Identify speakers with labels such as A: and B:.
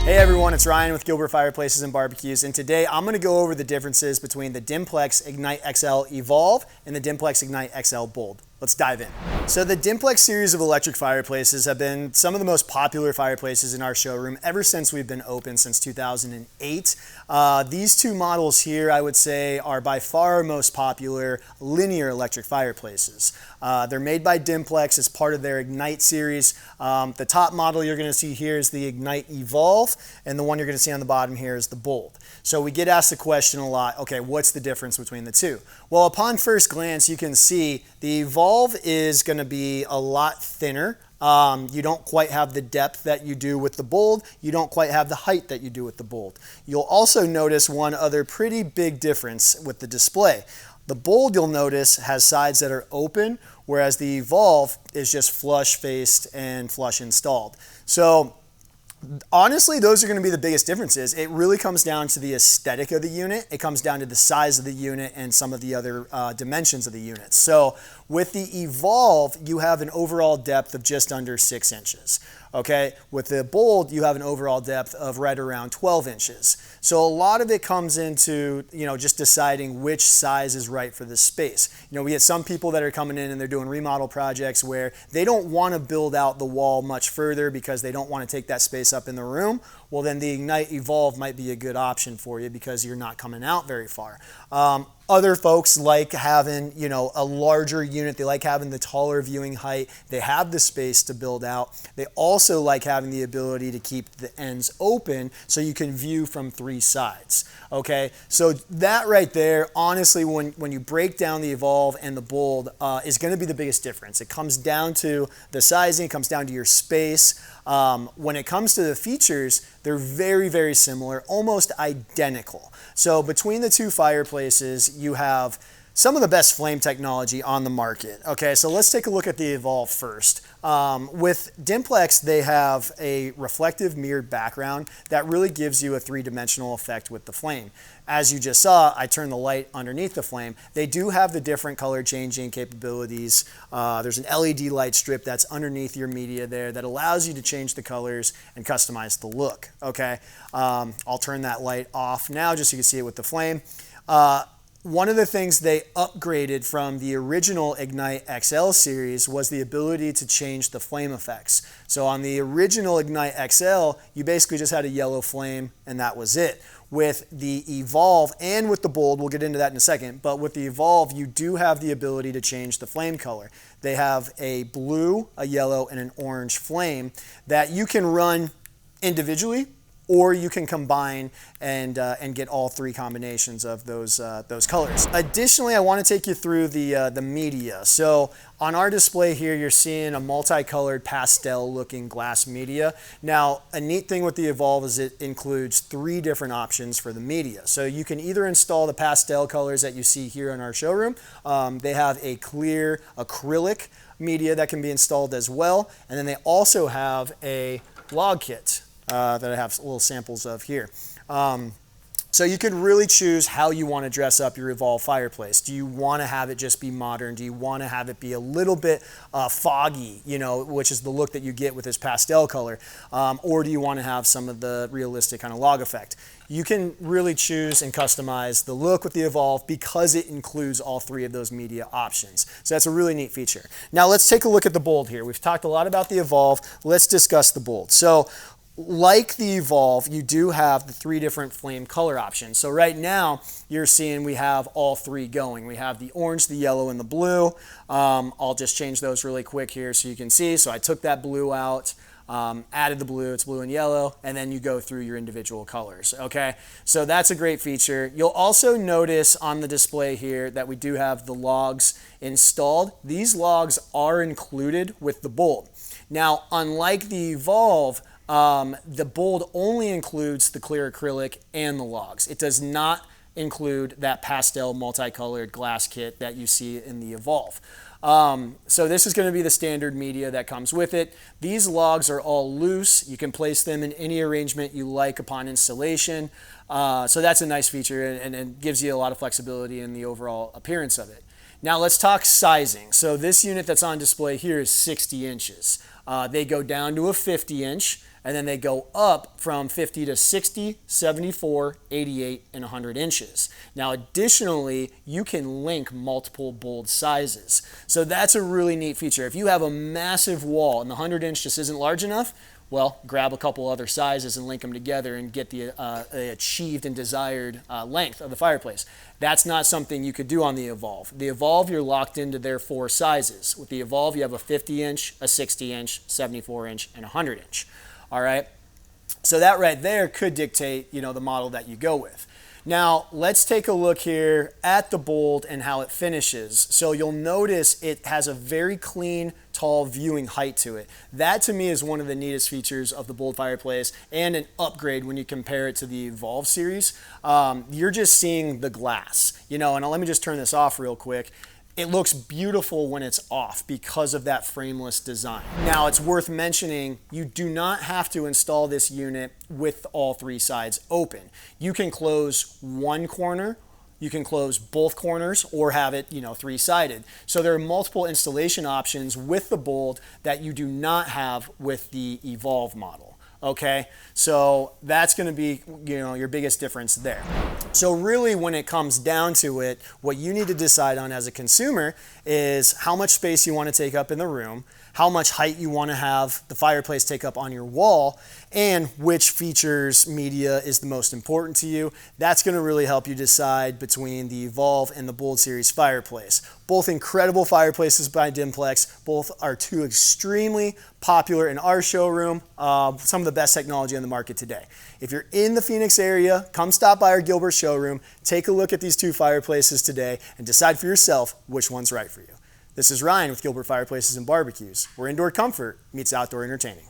A: Hey everyone, it's Ryan with Gilbert Fireplaces and Barbecues, and today I'm going to go over the differences between the Dimplex Ignite XL Evolve and the Dimplex Ignite XL Bold. Let's dive in. So the Dimplex series of electric fireplaces have been some of the most popular fireplaces in our showroom ever since we've been open since 2008. These two models here, I would say, are by far our most popular linear electric fireplaces. They're made by Dimplex as part of their Ignite series. The top model you're going to see here is the Ignite Evolve, and the one you're going to see on the bottom here is the Bold. So we get asked the question a lot, okay, what's the difference between the two? Well, upon first glance, you can see the Evolve is going to be a lot thinner. You don't quite have the depth that you do with the Bold. You don't quite have the height that you do with the Bold. You'll also notice one other pretty big difference with the display. The Bold, you'll notice, has sides that are open, whereas the Evolve is just flush faced and flush installed. So honestly, those are going to be the biggest differences. It really comes down to the aesthetic of the unit. It comes down to the size of the unit and some of the other dimensions of the unit. So with the Evolve, you have an overall depth of just under 6 inches. Okay, with the Bold, you have an overall depth of right around 12 inches. So a lot of it comes into, just deciding which size is right for this space. We get some people that are coming in and they're doing remodel projects where they don't want to build out the wall much further because they don't want to take that space up in the room. Well, then the Ignite Evolve might be a good option for you because you're not coming out very far. Other folks like having, a larger unit. They like having the taller viewing height. They have the space to build out. They also like having the ability to keep the ends open so you can view from 3 sides. Okay, so that right there, honestly, when you break down the Evolve and the Bold, is going to be the biggest difference. It comes down to the sizing. It comes down to your space. When it comes to the features, they're very, very similar, almost identical. So between the two fireplaces, you have some of the best flame technology on the market. Okay, so let's take a look at the Evolve first. With Dimplex, they have a reflective mirrored background that really gives you a 3-dimensional effect with the flame. As you just saw, I turned the light underneath the flame. They do have the different color changing capabilities. There's an LED light strip that's underneath your media there that allows you to change the colors and customize the look. Okay, I'll turn that light off now just so you can see it with the flame. One of the things they upgraded from the original Ignite XL series was the ability to change the flame effects. So on the original Ignite XL, you basically just had a yellow flame and that was it. With the Evolve and with the Bold, we'll get into that in a second, but with the Evolve, you do have the ability to change the flame color. They have a blue, a yellow, and an orange flame that you can run individually, or you can combine and get all 3 combinations of those colors. Additionally, I want to take you through the media. So on our display here, you're seeing a multicolored pastel looking glass media. Now, a neat thing with the Evolve is it includes 3 different options for the media. So you can either install the pastel colors that you see here in our showroom. They have a clear acrylic media that can be installed as well. And then they also have a log kit that I have little samples of here. So you could really choose how you want to dress up your Evolve fireplace. Do you want to have it just be modern? Do you want to have it be a little bit foggy, which is the look that you get with this pastel color? Or do you want to have some of the realistic kind of log effect? You can really choose and customize the look with the Evolve because it includes all 3 of those media options. So that's a really neat feature. Now let's take a look at the Bold here. We've talked a lot about the Evolve. Let's discuss the Bold. So like the Evolve, you do have the 3 different flame color options. So right now, you're seeing we have all 3 going. We have the orange, the yellow, and the blue. I'll just change those really quick here so you can see. So I took that blue out, added the blue, it's blue and yellow, and then you go through your individual colors, okay? So that's a great feature. You'll also notice on the display here that we do have the logs installed. These logs are included with the Bold. Now, unlike the Evolve, the Bold only includes the clear acrylic and the logs. It does not include that pastel multicolored glass kit that you see in the Evolve. So this is going to be the standard media that comes with it. These logs are all loose. You can place them in any arrangement you like upon installation. So that's a nice feature and gives you a lot of flexibility in the overall appearance of it. Now let's talk sizing. So this unit that's on display here is 60 inches. They go down to a 50 inch. and then they go up from 50 to 60, 74, 88, and 100 inches. Now, additionally, you can link multiple bold sizes. So that's a really neat feature. If you have a massive wall and the 100-inch just isn't large enough, well, grab a couple other sizes and link them together and get the achieved and desired length of the fireplace. That's not something you could do on the Evolve. The Evolve, you're locked into their 4 sizes. With the Evolve, you have a 50-inch, a 60-inch, 74-inch, and a 100-inch. All right? So that right there could dictate, the model that you go with. Now, let's take a look here at the Bold and how it finishes. So you'll notice it has a very clean, tall viewing height to it. That to me is one of the neatest features of the Bold fireplace and an upgrade when you compare it to the Evolve series. You're just seeing the glass, and let me just turn this off real quick. It looks beautiful when it's off because of that frameless design. Now, it's worth mentioning, you do not have to install this unit with all 3 sides open. You can close one corner, you can close both corners, or have it, 3-sided. So there are multiple installation options with the Bold that you do not have with the Evolve model. Okay, so that's going to be, your biggest difference there. So really, when it comes down to it, what you need to decide on as a consumer is how much space you want to take up in the room, how much height you want to have the fireplace take up on your wall, and which features media is the most important to you. That's going to really help you decide between the Evolve and the Bold Series fireplace. Both incredible fireplaces by Dimplex. Both are 2 extremely popular in our showroom. Some of the best technology on the market today. If you're in the Phoenix area, come stop by our Gilbert showroom, take a look at these 2 fireplaces today, and decide for yourself which one's right for you. This is Ryan with Gilbert Fireplaces and Barbecues, where indoor comfort meets outdoor entertaining.